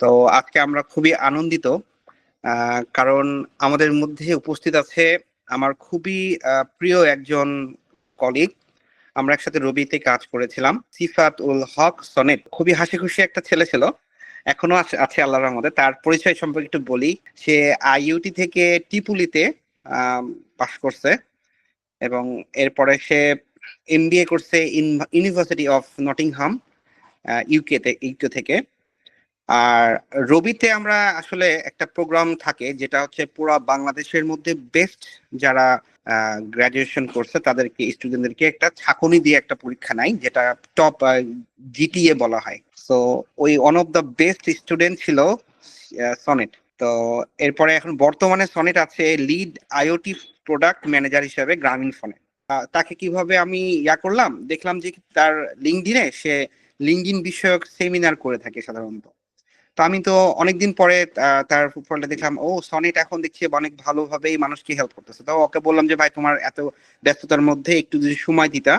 তো আজকে আমরা খুবই আনন্দিত, কারণ আমাদের মধ্যে উপস্থিত আছে আমার খুবই প্রিয় একজন কলিগ। আমরা একসাথে রবিতে কাজ করেছিলাম। সিফাত উল হক সনেট খুবই হাসি খুশি একটা ছেলে ছিল, এখনো আছে আল্লাহর রহমতে। তার পরিচয় সম্পর্কে একটু বলি। সে আইইউটি থেকে টিপুলিতে পাশ করছে এবং এরপরে সে এমবিএ করছে ইউনিভার্সিটি অফ নটিংহাম, ইউকে থেকে। আর রবিতে আমরা আসলে একটা প্রোগ্রাম থাকে যেটা হচ্ছে পুরা বাংলাদেশের মধ্যে বেস্ট যারা গ্রাজুয়েশন করছে তাদেরকে, স্টুডেন্টদেরকে একটা ছাঁকনি দিয়ে একটা পরীক্ষা নাই, যেটা টপ জিটিএ বলা হয়। তো ওই one of the best student ছিল সনেট। তো এরপরে এখন বর্তমানে সনেট আছে লিড আইওটি প্রোডাক্ট ম্যানেজার হিসেবে গ্রামীণ ফোনে। তাকে কিভাবে আমি করলাম, দেখলাম যে তার লিঙ্কডিনে সে লিঙ্কডিন বিষয়ক সেমিনার করে থাকে সাধারণত। তো আমি তো অনেকদিন পরে তার প্রোফাইলটা দেখলাম, ও সনেট এখন দেখছি অনেক ভালোভাবেই মানুষকে হেল্প করতেছে। তো ওকে বললাম যে ভাই, তোমার এত ব্যস্ততার মধ্যে একটু যদি সময় দিতা,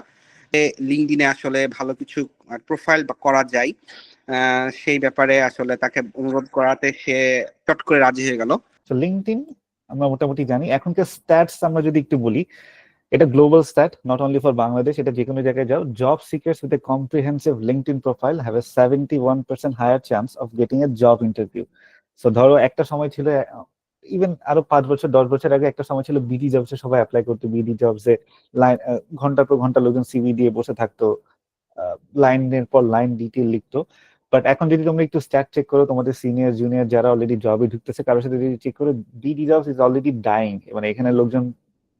লিঙ্কডিনে আসলে ভালো কিছু প্রোফাইল করা যায়, সেই ব্যাপারে আসলে তাকে অনুরোধ করাতে সে চট করে রাজি হয়ে গেল। তো লিঙ্কডইন আমরা মোটামুটি জানি। এখনকার স্ট্যাটস আমরা যদি একটু বলি, এটা global stat, not only for Bangladesh. এটা যে কোনো জায়গায় যাও, job seekers with a comprehensive LinkedIn profile have a 71% higher chance of getting a job interview. So ধরো একটা সময় ছিল, ইভেন আরো 5 বছর 10 বছর আগে একটা সময় ছিল বিডি জবসে সবাই অ্যাপ্লাই করতো। বিডি জবসে লাইন ঘন্টার পর ঘন্টা লোকজন সিভি দিয়ে বসে থাকতো, লাইনের পর লাইন ডিটেল লিখতো। বাট এখন যদি তোমরা একটু স্ট্যাট চেক করো, তোমাদের সিনিয়র জুনিয়র যারা অলরেডি জবে ঢুকতেছে কারোর সাথে যদি চেক করো, BD Jobs is already dying. মানে এখানে লোকজন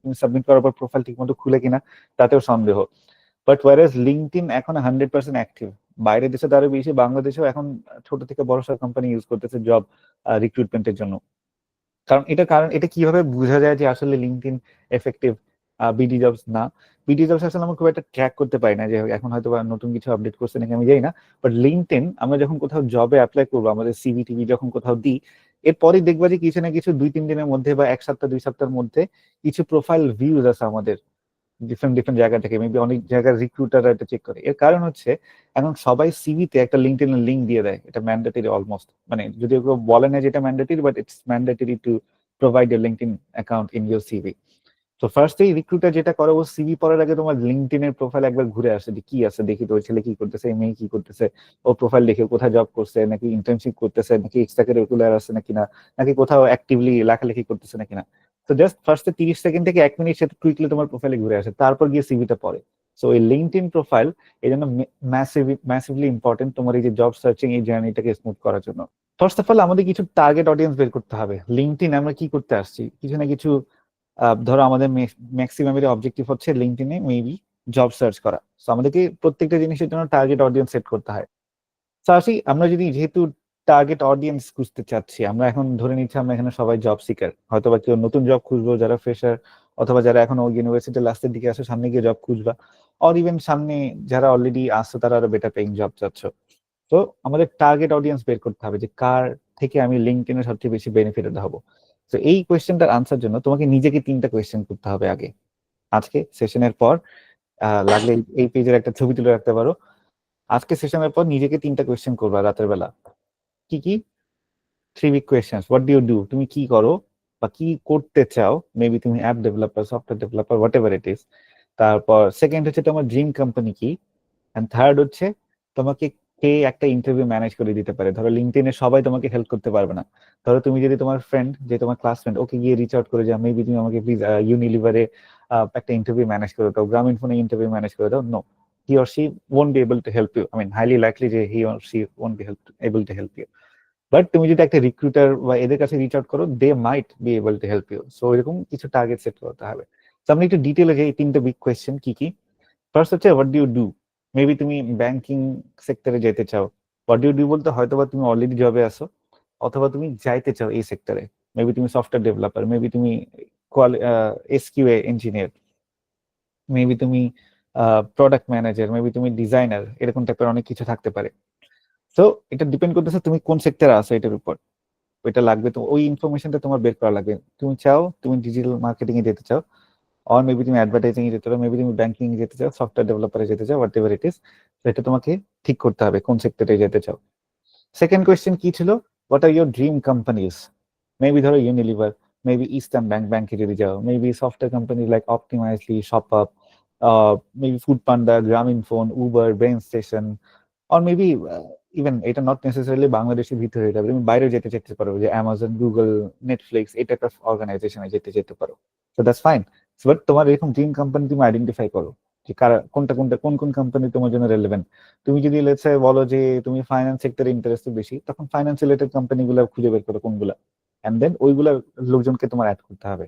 তুমি সাবমিট করার পর প্রোফাইল ঠিক মতো খুলে কিনা তাতেও সন্দেহ। বাট ওয়ারেজ লিঙ্কডইন এখন 100% অ্যাক্টিভ। বাইরের দেশে তো আরো বেশি, বাংলাদেশেও এখন ছোট থেকে বড় সব কোম্পানি ইউজ করতেছে জব রিক্রুটমেন্টের জন্য। কারণ এটা কিভাবে বোঝা যায় যে আসলে লিঙ্কডইন এফেক্টিভ, বিডি জবস না? বিডি জবস আসলে আমরা খুব একটা ট্র্যাক করতে পারি না, যে এখন হয়তো বা নতুন কিছু আপডেট করছে নাকি আমি জানি না। বাট লিঙ্কডইন আমরা যখন কোথাও জবে অ্যাপ্লাই করবো, আমাদের সিভি টিভি যখন কোথাও দিই, এরপরই দেখবা যে কিছু না কিছু 2-3 দিনের মধ্যে বা 1 সপ্তাহ 2 সপ্তাহের মধ্যে কিছু প্রোফাইল ভিউজ আছে আমাদের ডিফারেন্ট ডিফারেন্ট জায়গা থেকে। মেবি অনেক জায়গায় রিক্রুটাররা এটা চেক করে। এর কারণ হচ্ছে এখন সবাই সিভিতে একটা লিঙ্কডইনের লিঙ্ক দিয়ে দেয়। এটা ম্যান্ডেটরি অলমোস্ট, মানে যদিও কেউ বলে না যে এটা mandatory, but it's mandatory to provide a LinkedIn account in your CV. তো ফার্স্টেই রিক্রুটার যেটা করে, ও সিভি পড়ার আগে তোমার লিঙ্কডইনের প্রোফাইল একবার ঘুরে আসে যে কি আছে দেখি, তো ওই ছেলে কি করতেছে, এই মেয়ে কি করতেছে, ও প্রোফাইল দেখে কোথায় জব করছে, নাকি ইন্টার্নশিপ করতেছে, নাকি এক্সট্রা কারিকুলার আছে নাকি না, নাকি কোথাও অ্যাক্টিভলি লেখালেখি করতেছে নাকি না। তো জাস্ট ফার্স্টে 30 সেকেন্ড থেকে 1 মিনিট সেটা টুইকলে তোমার প্রোফাইলে ঘুরে আসে, তারপর গিয়ে সিভিটা পড়ে। সো এই লিঙ্কডইন প্রোফাইল এই জন্য ম্যাসিভলি ইম্পর্টেন্ট তোমার এই যে জব সার্চিং এই জার্নিটাকে স্মুথ করার জন্য। ফার্স্ট অফ অল আমাদের কিছু টার্গেট অডিয়েন্স বের করতে হবে। লিঙ্কডইন আমরা কি করতে আসছি, কিছু না কিছু। ধরো আমাদের ম্যাক্সিমামের অবজেক্টিভ হচ্ছে লিঙ্কডইনে মেবি জব সার্চ করা। সো আমাদেরকে প্রত্যেকটা জিনিসের জন্য টার্গেট অডিয়েন্স সেট করতে হয়। তো আসি, আমরা যদি যেহেতু টার্গেট অডিয়েন্স খুঁজতে চাচ্ছি, আমরা এখন ধরে নিচ্ছি আমরা এখানে সবাই জব সিকার, হয়তো বা কেউ নতুন জব খুঁজবো যারা ফ্রেশার, অথবা যারা এখন ইউনিভার্সিটির লাস্টের দিকে আসে সামনে গিয়ে জব খুঁজবা, অর ইভেন সামনে যারা অলরেডি আসছে তারা আরো বেটার পেইং জব চাচ্ছ। তো আমাদের টার্গেট অডিয়েন্স বের করতে হবে যে কার থেকে আমি লিঙ্কডইনের সবচেয়ে বেশি বেনিফিটেড হবো। তো এই কোয়েশ্চেনটার আনসার জন্য তোমাকে নিজেকে 3টা কোয়েশ্চেন করতে হবে আগে। আজকে সেশনের পর লাগলে এই পেজের একটা ছবি তুলে রাখতে পারো। আজকে সেশনের পর নিজেকে 3টা কোয়েশ্চেন করবা রাতের বেলা। কি কি? 3 big question. What do you do, তুমি কি করো বা কি করতে চাও? মেবি তুমি app developer, software developer, whatever it is. তারপর সেকেন্ড হচ্ছে তোমার ড্রিম কোম্পানি কি, এন্ড থার্ড হচ্ছে তোমাকে কে একটা ইন্টারভিউ ম্যানেজ করে দিতে পারে। ধরো লিঙ্কডইনে সবাই তোমাকে হেল্প করতে পারবে না। ধরো তুমি যদি তোমার ফ্রেন্ড, যে তোমার ক্লাসমেট, ওকে গিয়ে রিচ আউট করে যে মেবি তুমি আমাকে প্লিজ ইউনিলিভারে একটা ইন্টারভিউ ম্যানেজ করে দাও, গ্রামীণ ফোনে ইন্টারভিউ ম্যানেজ করে দাও, no, he or she won't be able to help you. I mean highly likely যে he or she won't be able to help you. But তুমি যদি একটা রিক্রুটার বা এদের কাছে রিচ আউট করো, they might be able to help you. So এরকম কিছু টার্গেট সেট করতে হবে। তো আমরা একটু ডিটেলে যে এই 3টা বিগ কোয়েশ্চেন কি কি। ফার্স্ট হচ্ছে what do you do. Maybe তুমি ব্যাংকিং সেক্টরে যেতে চাও। হোয়াট ডু ইউ ডু বলতে হয়তো বা তুমি অলরেডি জবে আছো, অথবা তুমি যাইতে চাও এই সেক্টরে। মেবি তুমি সফটওয়্যার ডেভেলপার, মেবি তুমি এসকিউএ ইঞ্জিনিয়ার, মেবি তুমি প্রোডাক্ট ম্যানেজার, মেবি তুমি ডিজাইনার, এরকম টাইপের অনেক কিছু থাকতে পারে। তো এটা ডিপেন্ড করতেছে তুমি কোন সেক্টরে আছো এটার উপর। ওইটা লাগবে, তো ওই ইনফরমেশনটা তোমার বের করা লাগবে। তুমি চাও তুমি ডিজিটাল মার্কেটিং এ যেতে চাও, অর মেবি তুমি অ্যাডভার্টাইজিং এ যেতে চাও, মেবি তুমি ব্যাংকিং এ যেতে চাও, সফটওয়্যার ডেভেলপারে যেতে চাও, হোয়াট এভার ইট ইজ। তো এটা তোমাকে ঠিক করতে হবে কোন সেক্টরে যেতে চাও। সেকেন্ড কোয়েশ্চেন কি ছিল, what are your dream companies? Maybe ধরো ইউনিলিভার, মেবি ইস্টার্ন ব্যাংকে যদি যাও, maybe software company like Optimizely, ShopUp, maybe Foodpanda, Grameen phone, Uber, Brain Station, or maybe even এটা নট নেসেসারিলি বাংলাদেশের ভিতরে হয়ে যাবে, তুমি বাইরেও যেতে যেতে পারো, যে অ্যামাজন, গুগল, নেটফ্লিক্স এই টাইপ অফ অর্গানাইজেশনে যেতে যেতে পারো। So that's fine. বাট তোমার এরকম ড্রিম কোম্পানি তুমি আইডেন্টিফাই করো যে কারা, কোনটা কোনটা কোন কোন কোম্পানি তোমার জন্য রেলেভেন্ট। তুমি যদি লেটস সে বলো যে তুমি ফাইন্যান্স সেক্টরে ইন্টারেস্টেড বেশি, তখন ফাইন্যান্স রিলেটেড কোম্পানিগুলো খুঁজে বের করো কোনগুলা, এন্ড দেন ওইগুলা লোকজনকে তোমার অ্যাড করতে হবে।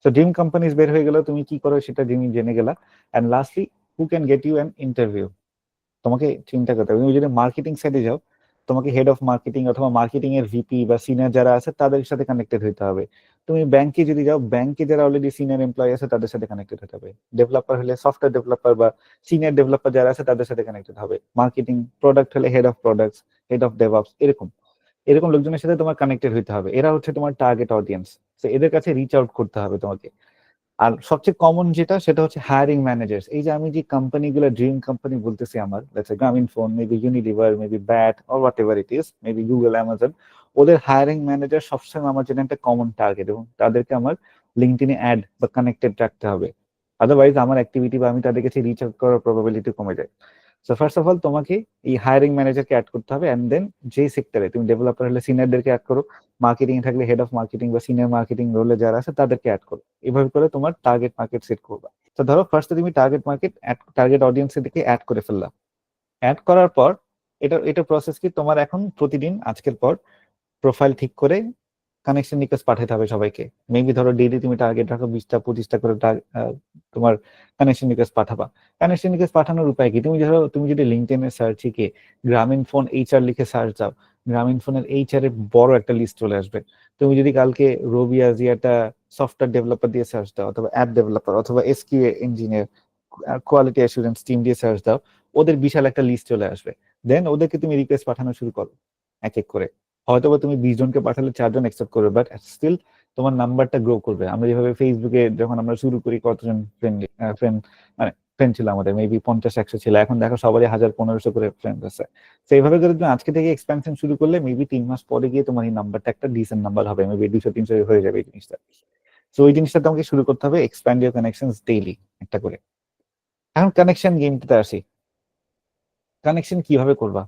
তো ড্রিম কোম্পানিজ বের হয়ে গেল, তুমি কি করো সেটা জেনে গেলা। And lastly, who can get you an interview? তোমাকে চিন্তা করতে হবে। তুমি যদি মার্কেটিং সাইডে যাও, তোমাকে হেড অফ মার্কেটিং অথবা মার্কেটিং এর ভিপি বা সিনিয়র যারা আছে তাদের সাথে কানেক্টেড হতে হবে। তুমি ব্যাংকে যদি যাও, ব্যাংকে যারা অলরেডি সিনিয়র এমপ্লয়ি আছে তাদের সাথে কানেক্টেড হতে হবে। ডেভেলপার হলে সফটওয়্যার ডেভেলপার বা সিনিয়র ডেভেলপার যারা আছে তাদের সাথে কানেক্টেড হবে। মার্কেটিং, প্রোডাক্ট হলে head of products, head of DevOps, এরকম এরকম লোকজনের সাথে তোমার কানেক্টেড হতে হবে। এরা হচ্ছে তোমার টার্গেট অডিয়েন্স। তো এদের কাছে রিচ আউট করতে হবে তোমাকে। আর সবচেয়ে কমন যেটা, সেটা হচ্ছে হায়ারিং ম্যানেজার্স। এই যে আমি যে কোম্পানিগুলো ড্রিম কোম্পানি বলতেছি আমার, গ্রামীণ phone, maybe Unilever, maybe bat, or what ever it is, maybe Google, Amazon, ওদের হায়ারিং ম্যানেজার সবসময় আমার জন্য একটা কমন টার্গেট, এবং তাদেরকে আমার লিঙ্কডইনে অ্যাড বা কানেক্টেড রাখতে হবে। আদারওয়াইজ আমার অ্যাক্টিভিটি বা আমি তাদের কাছে রিচ আউট করার প্রবাবিলিটি কমে যায়। সো ফার্স্ট অফ অল তোমাকে এই হায়ারিং ম্যানেজারকে অ্যাড করতে হবে, অ্যান্ড দেন যে সেক্টরে তুমি ডেভেলপার হলে সিনিয়রদেরকে অ্যাড করো, মার্কেটিং থাকলে হেড অফ মার্কেটিং বা সিনিয়র মার্কেটিং রোলে যারা আছে তাদেরকে অ্যাড করো। এভাবে করে তোমার টার্গেট মার্কেট সেট করবা। তো ধরো ফার্স্টে তুমি টার্গেট অডিয়েন্সের দিকে অ্যাড করে ফেললা। অ্যাড করার পর এটা এটা প্রসেস কি, তোমার এখন প্রতিদিন আজকের পর প্রোফাইল ঠিক করে কানেকশন রিকোয়েস্ট পাঠাতে হবে সবাইকে। মেবি ধরো ডেইলি তুমি টার্গেট রাখো 20টা 25টা করে তোমার কানেকশন রিকোয়েস্ট পাঠাবা। কানেকশন রিকোয়েস্ট পাঠানোর উপায় কি, তুমি যদি লিঙ্কডইনে সার্চে গিয়ে গ্রামীণ ফোন এইচআর লিখে সার্চ দাও, গ্রামীণ ফোনের এইচআর এর বড় একটা লিস্ট চলে আসবে। তুমি যদি কালকে রবি আজিয়াটা সফটওয়্যার ডেভেলপার দিয়ে সার্চ দাও, অথবা অ্যাপ ডেভেলপার, অথবা এসকিউএ ইঞ্জিনিয়ার, কোয়ালিটি অ্যাসুরেন্স টিম দিয়ে সার্চ দাও, ওদের বিশাল একটা লিস্ট চলে আসবে। দেন ওদেরকে তুমি রিকোয়েস্ট পাঠানো শুরু করো এক এক করে। হয়তোবা তুমি 20 জনকে পাঠালে 4 জন অ্যাকসেপ্ট করবে, বাট স্টিল তোমার নাম্বারটা গ্রো করবে। আমরা যেভাবে ফেসবুকে যখন আমরা শুরু করি, কতজন ফ্রেন্ড মানে ফ্রেন্ড ছিল আমাদের, মেবি 50-100 ছিল, এখন দেখো সবারই 1000-1500 করে ফ্রেন্ড আছে। তো এইভাবে করে তুমি আজকে থেকে এক্সপ্যানশন শুরু করলে, মেবি 3 মাস পরে গিয়ে তোমার এই নাম্বারটা একটা ডিসেন্ট নাম্বার হবে, মেবি 200-300 হয়ে যাবে এই জিনিসটা। তো ওই জিনিসটা তোমাকে শুরু করতে হবে, এক্সপ্যান্ড ইউর কানেকশন ডেইলি একটা করে। এখন কানেকশন গেমটাতে আসি। কানেকশন কিভাবে করবা?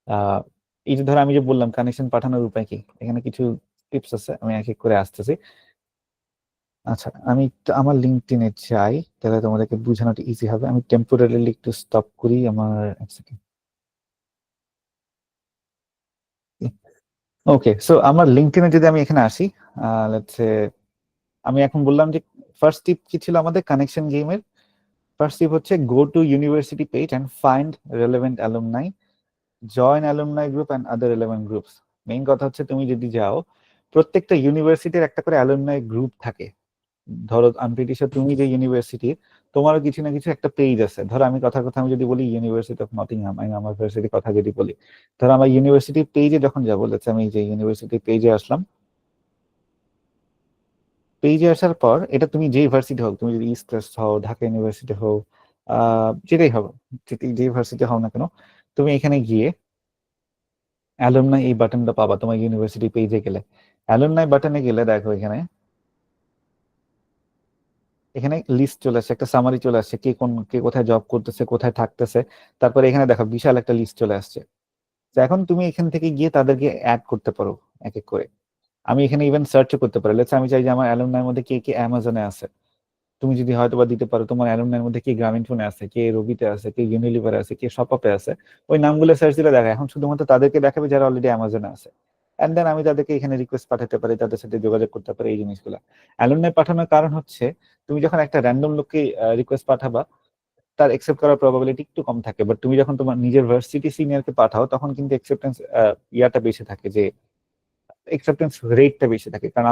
আহ এই যে ধরো আমি যে বললাম কানেকশন পাঠানোর উপায় কি, এখানে কিছু টিপস আছে, আমি এক এক করে আসতেছি। আচ্ছা, আমি একটু আমার লিঙ্কডইনে যাই, তাহলে তোমাদেরকে বোঝানোটা ইজি হবে। আমি টেম্পোরারিলি একটু স্টপ করি আমার, এক সেকেন্ড। ওকে, সো আমার লিঙ্কডইনে যদি আমি এখানে আসি, লেটস সে আমি এখন বললাম যে ফার্স্ট টিপ কি ছিল আমাদের কানেকশন গেমের। ফার্স্ট টিপ হচ্ছে go to university page and find relevant alumni, join alumni group and other relevant groups. Main কথা হচ্ছে তুমি যদি যাও, প্রত্যেকটা ইউনিভার্সিটির একটা করে অ্যালুমনাই গ্রুপ থাকে। ধরো আমি প্রিটি শিওর তুমি যে ইউনিভার্সিটি, তোমারও কিছু না কিছু একটা পেজ আছে। ধরো আমি কথার কথা আমি যদি বলি ইউনিভার্সিটি অফ নটিংহাম, আমি আমার ইউনিভার্সিটির কথা যদি বলি, ধরো আমার ইউনিভার্সিটি পেজে যখন যাবো, লেটস আমি যে ইউনিভার্সিটি পেজে আসলাম, পেজে আসার পর এটা তুমি যে ইউনিভার্সিটি হোক, তুমি যদি ইস্ট ওয়েস্ট হও, ঢাকা ইউনিভার্সিটি হও, যেটাই হবে, যে ইউনিভার্সিটি হও না কেন, তুমি এখানে গিয়ে অ্যালুমনাই এই বাটনটা পাবা তোমার ইউনিভার্সিটি পেজে গেলে। অ্যালুমনাই বাটনে গেলে দেখো এখানে এখানে লিস্ট চলে আসছে, একটা সামারি চলে আসছে, কে কোথায় জব করতেছে, কোথায় থাকতেছে। তারপরে এখানে দেখো বিশাল একটা লিস্ট চলে আসছে। তো এখন তুমি এখান থেকে গিয়ে তাদেরকে অ্যাড করতে পারো এক এক করে। আমি এখানে ইভেন সার্চও করতে পারি, লেটস আমি চাই যে আমার অ্যালুমনাইয়ের মধ্যে কে কে অ্যামাজনে আছে, তুমি যদি হয়তো বা দিতে পারো তোমার অ্যালুমনাইয়ের মধ্যে কে গ্রামীণ ফোনে আছে, কে রবিতে আছে, কে ইউনিলিভারে আছে, কে শপআপে আছে। ওই নামগুলো সার্চ দিলে দেখা এখন শুধুমাত্র তাদেরকে দেখাবে যারা অলরেডি অ্যামাজনে আছে। এন্ড দেন আমি তাদেরকে এখানে রিকোয়েস্ট পাঠাতে পারি, তাদের সাথে যোগাযোগ করতে পারি, এই জিনিসগুলো। অ্যালুমনাই পাঠানোর কারণ হচ্ছে, তুমি যখন একটা র্যান্ডম লোককে রিকোয়েস্ট পাঠাবা, তার একসেপ্ট করার প্রবাবিলিটি একটু কম থাকে। বাট তুমি যখন তোমার নিজের ভার্সিটি সিনিয়রকে পাঠাও, তখন কিন্তু একসেপ্টেন্স ইয়াটা বেশি থাকে, যে একসেপ্টেন্স রেটটা বেশি থাকে। কারণ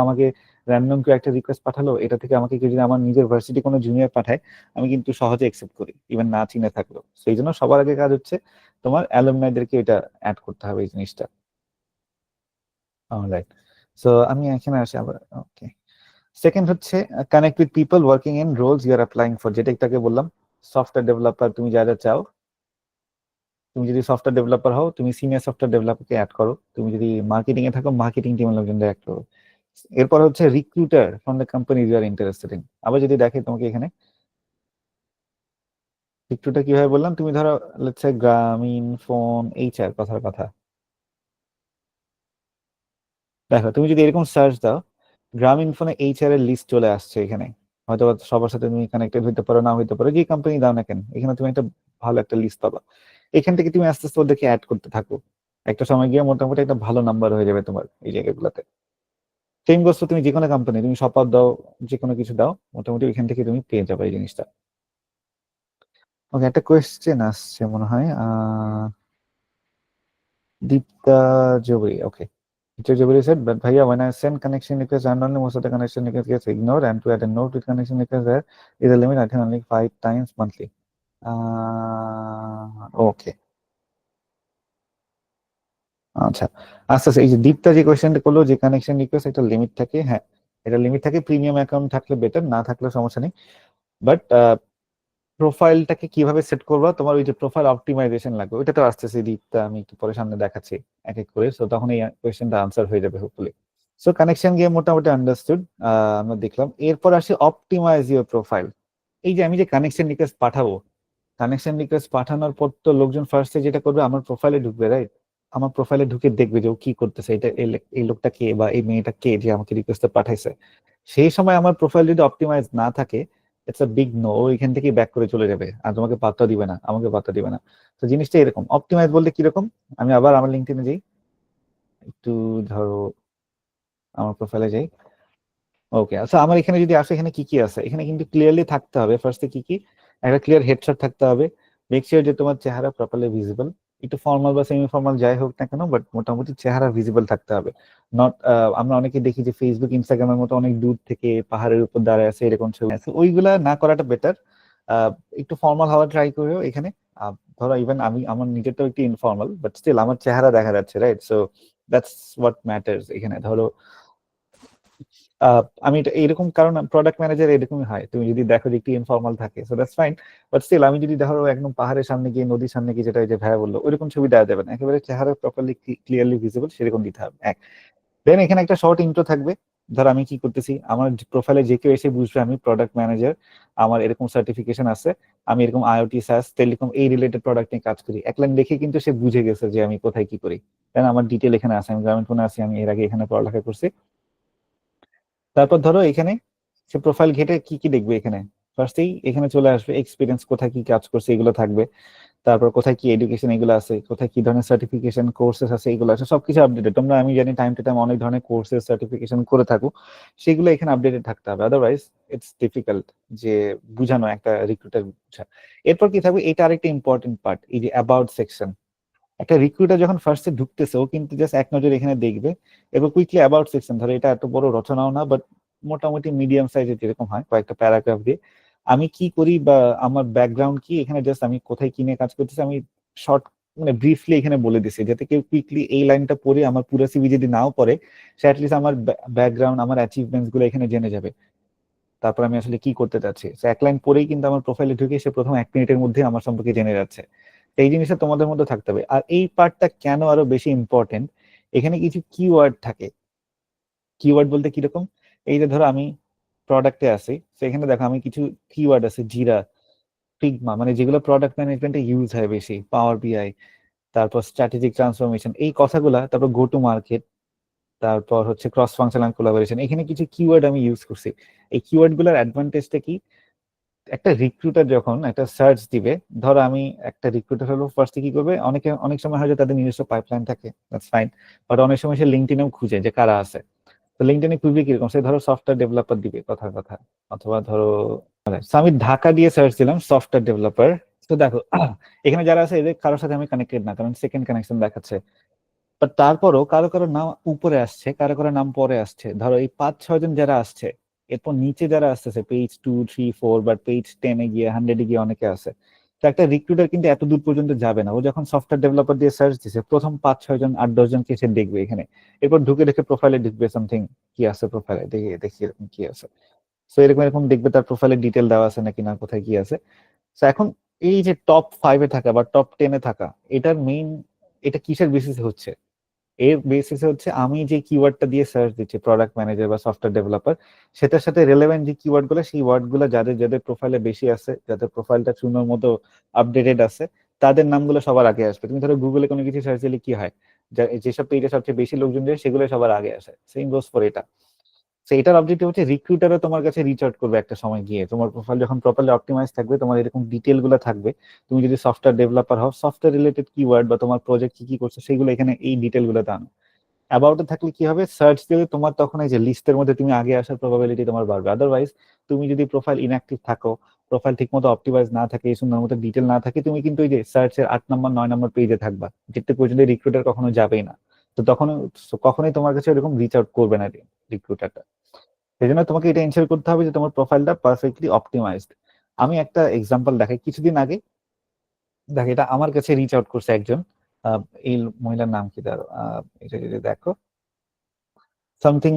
আমাকে র্যান্ডম কেউ একটা রিকোয়েস্ট পাঠালো, এটা থেকে আমাকে কেউ যদি আমার নিজের ভার্সিটি কোনো জুনিয়র পাঠায়, আমি কিন্তু সহজে একসেপ্ট করি, ইভেন না চিনে থাকলেও। সেই জন্য সবার আগে কাজ হচ্ছে তোমার অ্যালুমনাইদেরকে এটা অ্যাড করতে হবে, এই জিনিসটা। অলরাইট, সো আমি এখানে আসি আবার। ওকে, সেকেন্ড হচ্ছে connect with people working in roles you are applying for, যেটা একটু আগে বললাম সফটওয়্যার ডেভেলপার, তুমি যা যা চাও, তুমি যদি সফটওয়্যার ডেভেলপার হও তুমি সিনিয়র সফটওয়্যার ডেভেলপারকে অ্যাড করো, তুমি যদি মার্কেটিং এ থাকো মার্কেটিং টিমের লোকজনদের অ্যাড করো। এরপর হচ্ছে recruiter from the company you are interested in. আবার যদি দেখে তোমাকে এখানে রিক্রুটার কিভাবে বললাম, তুমি ধরো লেটস সে গ্রামীণ ফোন এইচআর কথার কথা, দেখো তুমি যদি এরকম সার্চ দাও গ্রামীণ ফোনে এইচআর এর লিস্ট চলে আসছে এখানে, হয়তো বা সবার সাথে তুমি কানেক্টেড হইতে পারো না হইতে পারো, যে কোম্পানি দাও না কেন এখানে তুমি একটা ভালো একটা লিস্ট পাবা। এখান থেকে তুমি আস্তে আস্তে ওদেরকে অ্যাড করতে থাকো, একটা সময় গিয়ে মোটামুটি একটা ভালো নাম্বার হয়ে যাবে তোমার এই জায়গাগুলোতে। সেম গোস তুমি যে কোনো কোম্পানি, তুমি সপার দাও, যে কোনো কিছু দাও, মোটামুটি ওইখান থেকে তুমি পেয়ে যাবে এই জিনিসটা। ওকে, একটা কোয়েশ্চেন আসছে মনে হয় দীপ্তা জবরি, ওকে। Mr. Jabari said, but Bhaiya, when I send connection request randomly, most of the connection request gets ignored, and to add a note with connection request, there is a limit, I think only 5 times monthly. Okay. আচ্ছা, আচ্ছা আচ্ছা, এই যে দীপ্তা যে কোয়েশ্চেনটা করলো যে connection request একটা লিমিট থাকে, হ্যাঁ এটা লিমিট থাকে, প্রিমিয়াম অ্যাকাউন্ট থাকলে বেটার, না থাকলে সমস্যা নেই। বাট প্রোফাইলটাকে কিভাবে সেট করবা, তোমার ওই যে প্রোফাইল অপটিমাইজেশন লাগবে, ওইটা তো আসতেছে দীপ্তা, আমি একটু পরে সামনে দেখাচ্ছি এক এক করে, সো তখন এই কোয়েশ্চেনটা আনসার হয়ে যাবে হোপফুলি। সো কানেকশন গিয়ে মোটামুটি আন্ডারস্টুড আমরা দেখলাম। এরপর আসি অপটিমাইজ ইউর প্রোফাইল। এই যে আমি যে কানেকশন রিকোয়েস্ট পাঠাবো, কানেকশন রিকোয়েস্ট পাঠানোর পর তো লোকজন ফার্স্টে যেটা করবে আমার প্রোফাইলে ঢুকবে, রাইট? আমার প্রোফাইলে ঢুকে দেখবে যে ও কি করতেছে, এটা এই লোকটা কে বা এই মেয়েটা কে যে আমাকে রিকোয়েস্ট পাঠাইছে। সেই সময় আমার প্রোফাইল যদি অপটিমাইজ না থাকে, ইটস আ বিগ নো, ও এখান থেকে ব্যাক করে চলে যাবে আর তোমাকে পাত্তা দিবে না, আমাকে পাত্তা দিবে না। তো জিনিসটা এরকম, অপটিমাইজ বলতে কিরকম, আমি আবার আমার লিঙ্কডইনে যাই, একটু ধরো আমার প্রোফাইলে যাই। ওকে, আচ্ছা আমার এখানে যদি আসে, এখানে কি কি আছে, এখানে কিন্তু ক্লিয়ারলি থাকতে হবে ফার্স্টে কি কি, একটা ক্লিয়ার হেডশট থাকতে হবে, মেক শিওর যে তোমার চেহারা প্রপারলি ভিজিবল, একটু ফর্মাল বা সেমি ফর্মাল যাই হোক না কেন, বাট মোটামুটি চেহারা ভিজিবল থাকতে হবে। নট, আমরা অনেকে দেখি যে ফেসবুক ইনস্টাগ্রামের মতো অনেক দূর থেকে পাহাড়ের উপর দাঁড়ায় আছে এরকম ছবি আছে, ওইগুলা না করাটা বেটার। একটু ফর্মাল হওয়া ট্রাই করিও এখানে। ধরো ইভেন আমি আমার নিজেরটাও একটু ইনফর্মাল, বাট স্টিল আমার চেহারা দেখা যাচ্ছে, right? So that's what matters এখানে। ধরো আমি এটা এরকম, কারণ প্রোডাক্ট ম্যানেজার এরকমই হয়, তুমি যদি দেখো যে একটু ইনফর্মাল থাকে so that's fine, but still আমি যদি ধরো একদম পাহাড়ের সামনে গিয়ে নদীর সামনে গিয়ে, যেটা ওই যে ভাইয়া বললো ওইরকম ছবি দেওয়া যাবে না, একেবারে চেহারা প্রপারলি ক্লিয়ারলি ভিজিবল সেরকম দিতে হবে এক। দেন এখানে একটা শর্ট ইন্ট্রো থাকবে, ধর আমি কি করতেছি, আমার প্রোফাইলে যে কেউ এসে বুঝবে আমি প্রোডাক্ট ম্যানেজার, আমার এরকম সার্টিফিকেশন আছে, আমি এরকম আইওটি সাস টেলিকম এই রিলেটেড প্রোডাক্ট নিয়ে কাজ করি, এক লাইন দেখে কিন্তু সে বুঝে গেছে যে আমি কোথায় কি করি। দেন আমার ডিটেল এখানে আছে, আমি গ্রামীণ ফোনে আছি, আমি এর আগে এখানে পড়ালেখা করছি। তারপর ধরো এখানে সে প্রোফাইল ঘেটে কি কি দেখবে, এখানে ফার্স্টেই এখানে চলে আসবে এক্সপিরিয়েন্স, কোথায় কি কাজ করছে এগুলো থাকবে, তারপর কোথায় কি এডুকেশন এগুলো আছে, কোথায় কি ধরনের সার্টিফিকেশন কোর্সেস আছে এগুলো আছে, সবকিছু আপডেটেড। তোমরা আমি জানি টাইম টু টাইম অনেক ধরনের কোর্সেস সার্টিফিকেশন করে থাকো, সেগুলো এখানে আপডেটেড থাকতে হবে, আদারওয়াইজ ইটস ডিফিকাল্ট যে বুঝানো একটা রিক্রুটার বুঝা। এরপর কি থাকবে, এটা আরেকটা ইম্পর্টেন্ট পার্ট, এই যে অ্যাবাউট সেকশন। একটা রিক্রুটার যখন ফার্স্টে ঢুকতেছে ও কিন্তু জাস্ট এক নজর এখানে দেখবে, এবার কুইকলি অ্যাবাউট সেকশন, ধরো এটা এত বড় রচনাও না, বাট মোটামুটি মিডিয়াম সাইজের যেরকম হয় কয়েকটা প্যারাগ্রাফ দিয়ে আমি কি করি বা আমার ব্যাকগ্রাউন্ড কি, এখানে জাস্ট আমি কোথায় কি নিয়ে কাজ করতেছি আমি শর্ট মানে ব্রিফলি এখানে বলে দিছি, যাতে কেউ কুইকলি এই লাইনটা পড়ে আমার পুরো সিভি যদি নাও পড়ে, সে অ্যাটলিস্ট আমার ব্যাকগ্রাউন্ড আমার অ্যাচিভমেন্টস গুলো এখানে জেনে যাবে, তারপর আমি আসলে কি করতে চাচ্ছি। এক লাইন পরেই কিন্তু আমার প্রোফাইলে ঢুকে সে প্রথম 1 মিনিটের মধ্যে আমার সম্পর্কে জেনে যাচ্ছে। তো এই জিনিসটা তোমাদের মধ্যে থাকতে হবে। আর এই পার্টটা কেন আরো বেশি ইম্পর্টেন্ট, এখানে কিছু কিওয়ার্ড থাকে। কিওয়ার্ড বলতে কিরকম, এই যে ধরো আমি প্রোডাক্টে আছি, সেখানে দেখো আমি কিছু কিওয়ার্ড আছে, জিরা, ফিগমা, মানে যেগুলো প্রোডাক্ট ম্যানেজমেন্টে ইউজ হয় বেশি, পাওয়ার বিআই, তারপর স্ট্র্যাটেজিক ট্রান্সফরমেশন, এই কথাগুলা, তারপর গো টু মার্কেট, তারপর হচ্ছে ক্রস ফাংশনাল কোলাবোরেশন, এখানে কিছু কিওয়ার্ড আমি ইউজ করছি। এই কিওয়ার্ড গুলোর অ্যাডভান্টেজটা কি, একটা রিক্রুটার যখন একটা সার্চ দিবে, ধরো আমি একটা রিক্রুটার হলো ফার্স্টে কি করবে, অনেকে অনেক সময় হয়তো তাদের নিজস্ব পাইপলাইন থাকে, দ্যাটস ফাইন, বাট অনেক সময় সে লিঙ্কডইনেও খুঁজে যে কারা আছে। তো লিঙ্কডইনে খুঁজবে কিরকম, সে ধরো সফটওয়্যার ডেভেলপার দিবে কথার কথা, অথবা ধরো so আমি ঢাকা দিয়ে সার্চ দিলাম সফটওয়্যার ডেভেলপার। তো দেখো এখানে যারা আছে এদের কারোর সাথে আমি কানেক্টেড না, কারণ সেকেন্ড কানেকশন দেখাচ্ছে, বাট তারপরও কারো কারো নাম উপরে আসছে, কারো কারো নাম পরে আসছে, ধরো এই 5-6 জন যারা আসছে, এরপর নিচে যারা আসতেছে পেজ 2, 3, 4 বা পেজ 10-এ গিয়ে 100-এ গিয়ে অনেকে আছে, তো একটা রিক্রুটার কিন্তু এত দূর পর্যন্ত যাবে না, ও যখন সফটওয়্যার ডেভেলপার দিয়ে সার্চ দিছে প্রথম 5-6 জন 8-10 জনকে সে দেখবে এখানে, এরপর ঢুকে দেখে প্রোফাইলে ঢুকবে সামথিং কি আছে প্রোফাইলে, দেখি দেখি এরকম কি আছে। তো এরকম এরকম দেখবে তার প্রোফাইলে ডিটেল দেওয়া আছে নাকি না, কোথায় কি আছে। তো এখন এই যে টপ 5-এ থাকা বা টপ 10-এ থাকা, এটার মেইন, এটা কিসের বেসিসে হচ্ছে? এর বেসিসে হচ্ছে আমি যে কিওয়ার্ডটা দিয়ে সার্চ দিচ্ছি প্রোডাক্ট ম্যানেজার বা সফটওয়্যার ডেভেলপার, সেটার সাথে রেলেভেন্ট যে কিওয়ার্ড গুলো, সেই ওয়ার্ড গুলো যাদের যাদের প্রোফাইলে বেশি আছে, যাদের প্রোফাইলটা চুনোর মতো আপডেটেড আছে, তাদের নামগুলো সবার আগে আসবে। তুমি ধরো গুগলে কোনো কিছু সার্চ দিলে কি হয়, যেসব পেজে সবচেয়ে বেশি লোকজন যায় সেগুলো সবার আগে আসে। সেম গোস ফর এটা। তো এটার অবজেক্টিভ হচ্ছে রিক্রুটারও তোমার কাছে রিচ আউট করবে একটা সময় গিয়ে, তোমার প্রোফাইল যখন প্রপারলি অপটিমাইজ থাকবে, তোমার এরকম ডিটেল গুলো থাকবে। তুমি যদি সফটওয়্যার ডেভেলপার হও, সফটওয়্যার রিলেটেড কিওয়ার্ড বা তোমার প্রজেক্ট কি কি করছো সেগুলো এখানে এই ডিটেল গুলোতে আনো। অ্যাবাউটে থাকলে কি হবে, সার্চ দিলে তোমার তখন এই যে লিস্টের মধ্যে তুমি আগে আসার প্রবাবিলিটি তোমার বাড়বে। আদারওয়াইজ তুমি যদি প্রোফাইল ইনঅ্যাক্টিভ থাকো, প্রোফাইল ঠিকমতো অপটিমাইজ না থাকে, এই সুন্দর মতো ডিটেল না থাকে, তুমি কিন্তু ওই যে সার্চের 8 নম্বর 9 নম্বর পেজে থাকবা, যেতে পর্যন্ত রিক্রুটার কখনো যাবেই না। তো তখন কখনোই তোমার কাছে এরকম রিচ আউট করবে না রিক্রুটারটা। সেই জন্য তোমাকে এটা এনশিওর করতে হবে যে তোমার প্রোফাইলটা পারফেক্টলি অপটিমাইজড। আমি একটা এক্সাম্পল দেখাই, কিছুদিন আগে দেখ, এটা আমার কাছে রিচ আউট করছে একজন, আহ, এই মহিলার নাম কি ধরো, এটা যদি দেখো সামথিং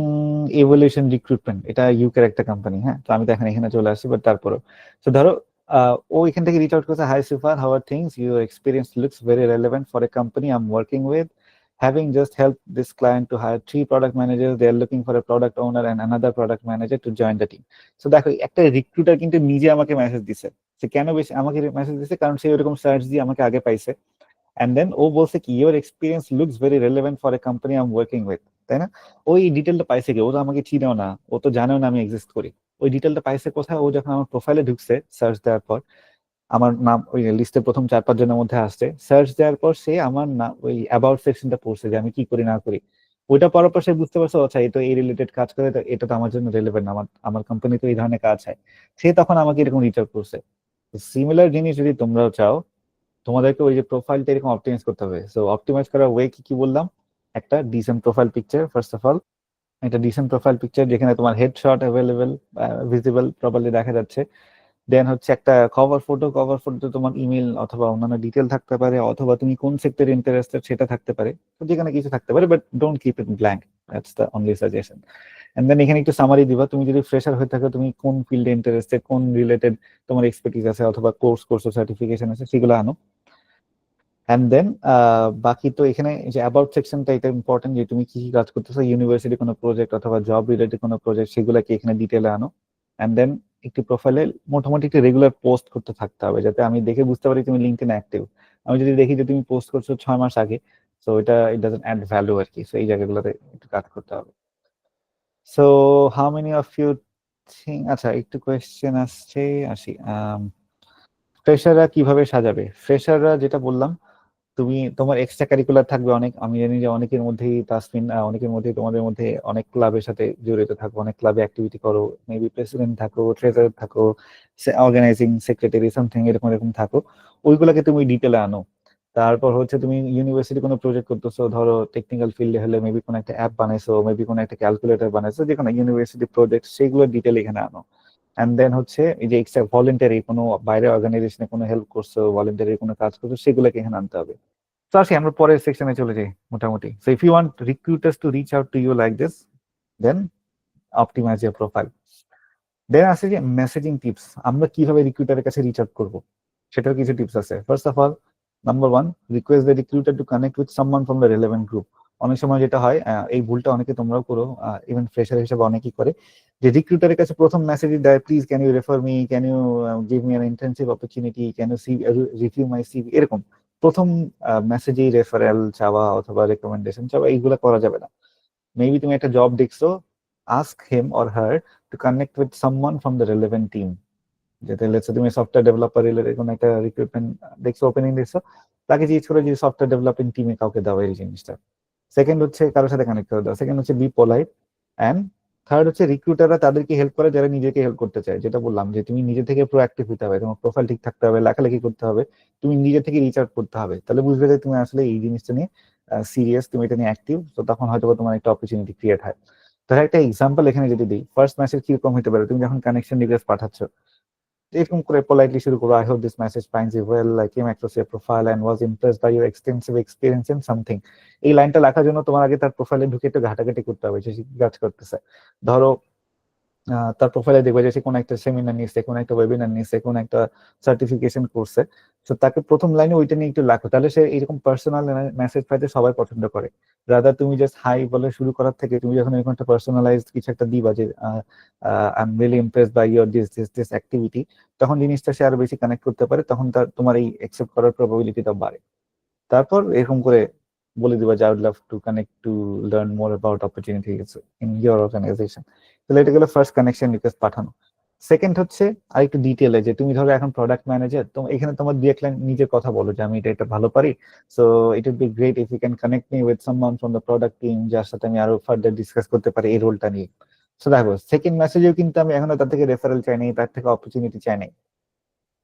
এভলিউশন রিক্রুটমেন্ট, এটা ইউকের একটা কোম্পানি। হ্যাঁ, তো আমি তো এখন এখানে চলে আসি, বাট তারপরেও তো ধরো ও এখান থেকে রিচ আউট করছে, হাই সুফার, how are things, your experience looks very relevant for a company I am working with, having just helped this client to hire 3 product managers, they are looking for a product owner and another product manager to join the team. So দেখো, একটা recruiter কিন্তু নিজে আমাকে message দিছে। সে কেন বেশি আমাকে message দিছে, কারণ সে এরকম সার্চ দিয়ে আমাকে আগে পাইছে। এন্ড দেন ও বলছে কি, your experience looks very relevant for a company I am working with, তাই না? ওই ডিটেলটা পাইছে কি, ও তো আমাকে চিনেও না, ও তো জানেও না আমি এক্সিস্ট করি। ওই ডিটেলটা পাইছে কোথায়, ও যখন আমার প্রোফাইলে ঢুকছে সার্চ দেওয়ার পর, আমার নাম ওই লিস্টের প্রথম 4-5 জনের মধ্যে আসছে, সার্চ দেওয়ার পর সে আমার নাম ওই অ্যাবাউট সেকশনটা পড়ছে যে আমি কি করি না করি। ওইটা পড়ার পর সে বুঝতে পারছে, আচ্ছা এই তো এই রিলেটেড কাজ করে, তো এটা তো আমার জন্য রেলেভেন্ট, আমার আমার কোম্পানি তো এই ধরনের কাজ হয়। সে তখন আমাকে এরকম রিচ আউট করছে। সিমিলার জিনিস যদি তোমরাও চাও, তোমাদেরকে ওই যে প্রোফাইলটা এরকম অপটিমাইজ করতে হবে। সো অপটিমাইজ করার ওয়ে কি কি বললাম, একটা decent profile picture first of all, একটা ডিসেন্ট প্রোফাইল পিকচার যেখানে তোমার হেডশট অ্যাভেলেবেল, ভিজিবল, প্রপারলি দেখা যাচ্ছে। দেন হচ্ছে একটা কভার ফটো, কভার ফটোতে তোমার ইমেল অথবা অন্যান্য ডিটেল থাকতে পারে, অথবা তুমি কোন সেক্টরে ইন্টারেস্টেড সেটা থাকতে পারে, তো যেখানে কিছু থাকতে পারে, but don't keep it blank, that's the only suggestion. And then এখানে একটু সামারি দিবা, তুমি যদি ফ্রেশার হয়ে থাকো তুমি কোন ফিল্ডে ইন্টারেস্টেড, কোন রিলেটেড তোমার এক্সপার্টিস আছে অথবা কোর্স সার্টিফিকেশন আছে, সেগুলো আনো। অ্যান্ড দেন বাকি তো এখানে যে অ্যাবাউট সেকশনটা, এটা ইম্পর্টেন্ট যে তুমি কি কি কাজ করতেছো, ইউনিভার্সিটি কোনো প্রজেক্ট অথবা জব রিলেটেড কোনো প্রজেক্ট, সেগুলোকে এখানে ডিটেলে আনো। অ্যান্ড দেন একটি প্রোফাইলে মোটামুটি একটি রেগুলার পোস্ট করতে থাকতে হবে, যাতে আমি দেখে বুঝতে পারি তুমি লিঙ্কডইন অ্যাক্টিভ। আমি যদি দেখি যে তুমি পোস্ট করছো 6 মাস আগে, সো এটা ইট ডাজন্ট অ্যাড ভ্যালু আর কি। সো এই জায়গাগুলোতে একটু কাজ করতে হবে। So how many of you think, আচ্ছা একটু কোয়েশ্চেন আসছে, আসি। ফ্রেশাররা কিভাবে সাজাবে? ফ্রেশাররা যেটা বললাম, তুমি তোমার এক্সট্রা কারিকুলার থাকবে অনেক। আমি জানি যে অনেকের মধ্যেই তাসমিন, অনেকের মধ্যে তোমাদের মধ্যে অনেক ক্লাবের সাথে জড়িত থাকো, অনেক ক্লাবে অ্যাক্টিভিটি করো, মেবি প্রেসিডেন্ট থাকো, ট্রেজারার থাকো, অর্গানাইজিং সেক্রেটারি সামথিং এরকম এরকম থাকো। ওইগুলাকে তুমি ডিটেলে আনো। তারপর হচ্ছে তুমি ইউনিভার্সিটি কোনো প্রজেক্ট করতেছো, ধরো টেকনিক্যাল ফিল্ডে হলে মেবি কোনো একটা অ্যাপ বানাইছো, মেবি কোনো একটা ক্যালকুলেটর বানাইছো, যে কোনো ইউনিভার্সিটি প্রজেক্ট, সেগুলো ডিটেল এখানে আনো। অ্যান্ড দেন হচ্ছে এই যে এক্সট্রা ভলেন্টারি কোনো বাইরের অর্গানাইজেশনে কোনো হেল্প করছো, ভলেন্টারি কোনো কাজ করছো, সেগুলোকে এখানে আনতে হবে। তো আসি আমরা পরের সেকশনে চলে যাই মোটামুটি। So if you want recruiters to reach out to you like this, then optimize your profile. Then আছে যে মেসেজিং টিপস, আমরা কিভাবে রিক্রুটারের কাছে রিচ আউট করবো, সেটার কিছু টিপস আছে। First of all, number 1, request the recruiter to connect with someone from the relevant group. অনেক সময় যেটা হয়, এই ভুলটা অনেকে তোমরাও করো, ইভেন ফ্রেশার হিসেবে অনেকেই করে, যে রিক্রুটারের কাছে প্রথম মেসেজ দেয়, please can you refer me, can you give me an internship opportunity, can you review my CV, এরকম প্রথম মেসেজেই রেফারেল চাওয়া অথবা রেকমেন্ডেশন চাওয়া, এইগুলো করা যাবে না। মেবি তুমি একটা জব দেখছো, ask him or her to connect with someone from the relevant team. যেটা লেটস তুমি সফটওয়্যার ডেভেলপার রিলেটেড কোনো একটা রিক্রুটমেন্ট দেখছো, ওপেনিং দেখছো, তাকে জিজ্ঞেস করে যে সফটওয়্যার ডেভেলপিং টিমে কাউকে দাও এই জিনিসটা। সেকেন্ড হচ্ছে কারোর সাথে কানেক্ট করে দাও। সেকেন্ড হচ্ছে বি পোলাইট। অ্যান্ড থার্ড হচ্ছে রিক্রুটাররা তাদেরকে হেল্প করে যারা নিজেকে হেল্প করতে চায়। যেটা বললাম যে তুমি নিজে থেকে প্রোঅ্যাক্টিভ হতে হবে, তোমার প্রোফাইল ঠিক থাকতে হবে, লেখালেখি করতে হবে, তুমি নিজে থেকে রিচ আউট করতে হবে, তাহলে বুঝবে যে তুমি আসলে এই জিনিসটা নিয়ে সিরিয়াস, তুমি এটা নিয়ে অ্যাক্টিভ। তো তখন হয়তো তোমার একটা অপরচুনিটি ক্রিয়েট হয়। তাহলে একটা এক্সাম্পল এখানে যদি দিই, ফার্স্ট ম্যাচের কিরকম হতে পারে, তুমি যখন কানেকশন রিকোয়েস্ট পাঠাচ্ছ, এরকম করে পোলাইটলি শুরু করো, I hope this message finds you well, I came across your profile and was impressed by your extensive experience in something. এই লাইনটা লেখার জন্য তোমার আগে তার প্রোফাইলে ঢুকে একটু ঘাটাঘাটি করতে হবে, সে কি কাজ করতেছে। ধরো তার প্রোফাইলে দেখবে যে সে কোনো একটা সেমিনার নিচ্ছে, কোনো একটা ওয়েবিনার নিচ্ছে, কোনো একটা সার্টিফিকেশন করছে, তো তাকে প্রথম লাইনে ওইটা নিয়ে একটু লেখো, তাহলে সে এরকম পার্সোনাল মেসেজ পাইতে সবাই পছন্দ করে। রাদার তুমি জাস্ট হাই বলে শুরু করার থেকে তুমি যখন এরকম একটা পার্সোনালাইজড কিছু একটা দিবা যে I am really impressed by your this activity, তখন জিনিসটা সে আরো বেশি কানেক্ট করতে পারে, তখন তার তোমার এই অ্যাকসেপ্ট করার প্রবাবিলিটিটা বাড়ে। তারপর এরকম করে বলে দিবা যে I would love to connect to learn more about opportunities in your organisation. তাহলে এটা গেলো ফার্স্ট কানেকশন রিকোয়েস্ট পাঠানো। সেকেন্ড হচ্ছে আরেকটু ডিটেলে, যে তুমি ধরো এখন প্রোডাক্ট ম্যানেজার, তো এখানে তোমার দুই এক লাইন নিজের কথা বলো যে আমি এটা ভালো পারি, so it would be great if you can connect me with someone from the product team, যার সাথে আমি আরো ফার্দার ডিসকাস করতে পারি এই রোলটা নিয়ে। সো দেখো সেকেন্ড মেসেজেও কিন্তু আমি এখনো তার থেকে রেফারেল চাই নাই, তার থেকে অপরচুনিটি চাই নাই।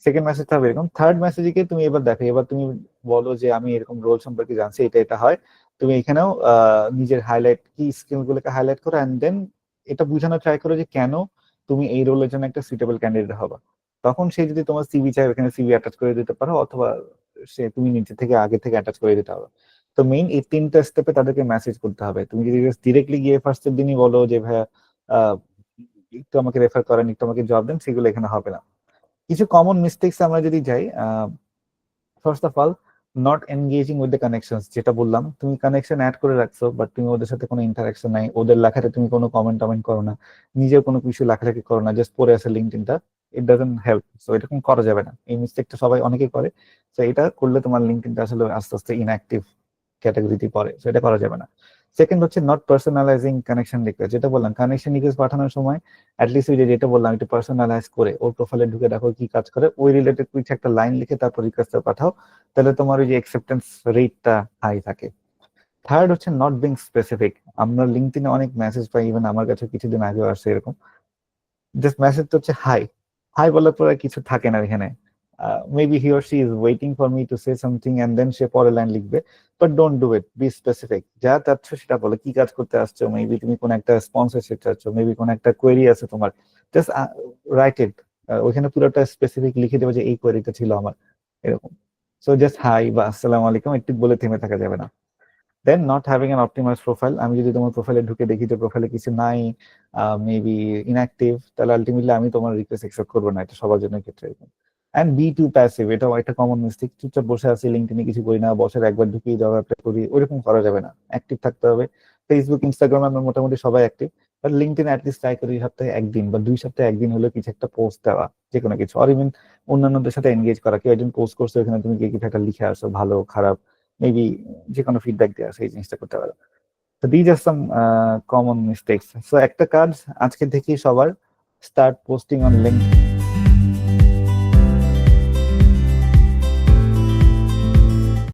সেকেন্ড মেসেজটা হবে এরকম। থার্ড মেসেজে গিয়ে তুমি এবার দেখো, এবার তুমি বলো যে আমি এরকম রোল সম্পর্কে জানছি, এটা এটা হয়। তুমি এখানেও নিজের হাইলাইট কি স্কিল গুলোকে হাইলাইট করো, অ্যান্ড দেন এটা বোঝানো ট্রাই করো যে কেন তুমি এই রোলের জন্য একটা সুইটেবল ক্যান্ডিডেট হবা। তখন সে যদি তোমার সিভি চায় এখানে সিভি অ্যাটাচ করে দিতে পারো, অথবা সে তুমি নিচে থেকে আগে থেকে অ্যাটাচ করে দিতে হবে। তো মেইন এই তিনটা স্টেপে তাদেরকে মেসেজ করতে হবে। তুমি যদি ডিরেক্টলি গিয়ে ফার্স্টের দিনই বলো যে ভাইয়া আহ, একটু আমাকে রেফার করেন, একটু আমাকে জব দেন, সেগুলো এখানে হবে না। কিছু কমন মিস্টেক্স আমরা যদি যাই, first of all not engaging with the connections, যেটা বললাম তুমি কানেকশন অ্যাড করে রাখছো বাট তুমি ওদের সাথে কোনো ইন্টারাকশন নাই, ওদের লেখাতে তুমি কোনো কমেন্ট টমেন্ট করো না, নিজেও কোনো কিছু লেখালেখি করো না, জাস্ট পড়ে আছে লিঙ্কডইনটা, ইট ডাজন্ট হেল্প। সো এরকম করা যাবে না, এই মিস্টেকটা সবাই অনেকেই করে। তো এটা করলে তোমার লিঙ্কডইনটা আসলে আস্তে আস্তে ইনঅ্যাক্টিভ ক্যাটাগরিতে পড়ে, তো এটা করা যাবে না। সেকেন্ড হচ্ছে নট পার্সোনালাইজিং কানেকশন রিকোয়েস্ট, যেটা বললাম কানেকশন রিকোয়েস্ট পাঠানোর সময় অ্যাটলিস্ট ওই যে যেটা বললাম একটু পার্সোনালাইজ করে ওর প্রোফাইলে ঢুকে দেখো কি কাজ করে, ওই রিলেটেড কিছু একটা লাইন লিখে তারপর রিকোয়েস্টটা পাঠাও, তাহলে তোমার ওই যে অ্যাকসেপ্টেন্স রেটটা হাই থাকে। থার্ড হচ্ছে নট বিং স্পেসিফিক। আমরা লিঙ্কডইনে অনেক মেসেজ পাই, ইভেন আমার কাছে কিছুদিন আগেও আসছে এরকম, জাস্ট মেসেজ তো হচ্ছে হাই, হাই বলার পরে কিছু থাকে না এখানে। Maybe he or she is waiting for me to say something and then সে পরে লাইন লিখবে, but don't do it, be specific. যা চাচ্ছ সেটা বলো, কি কাজ করতে আসছো, মেবি তুমি কোন একটা স্পন্সরশিপ চাচ্ছ, মেবি কোন একটা কোয়েরি আছে তোমার, জাস্ট রাইট ইট। ওইখানে পুরোটা স্পেসিফিক লিখে দেবে যে এই কোয়েরিটা ছিল আমার, এরকম। সো জাস্ট হাই বা আসসালামু আলাইকুম একটু বলে থেমে থাকা যাবে না। Then not having an optimize profile, আমি যদি তোমার প্রোফাইলে ঢুকে দেখি যে প্রোফাইলে কিছু নাই, মেবি ইনঅ্যাক্টিভ, তাহলে আলটিমেটলি আমি তোমার রিকোয়েস্ট অ্যাকসেপ্ট করবো না, এটা সবার জন্য ক্ষেত্রে। অ্যান্ড বি টু প্যাসিভ, এটাও একটা কমন মিস্টেক। চুপচাপ বসে আছি, লিঙ্কডইনে কিছু করি না, বছর একবার ঢুকিয়ে জব অ্যাপ্লাই করি, ওইরকম করা যাবে না, অ্যাক্টিভ থাকতে হবে। ফেসবুক ইনস্টাগ্রামে আমরা মোটামুটি সবাই অ্যাক্টিভ, বাট লিঙ্কডইনে অ্যাটলিস্ট ট্রাই করি সপ্তাহে একদিন বা 2 সপ্তাহে একদিন হলেও কিছু একটা পোস্ট দেওয়া, যে কোনো কিছু, আর ইভেন অন্যান্যদের সাথে এনগেজ করা। কেউ একজন পোস্ট করছে, ওখানে তুমি গিয়ে কিছু একটা লিখে আসো, ভালো খারাপ মেবি যে কোনো ফিডব্যাক দেওয়া, সেই জিনিসটা করতে পারো। তো these are some common mistakes. So একটা কাজ আজকে থেকেই সবার, স্টার্ট পোস্টিং অন লিঙ্কডইন।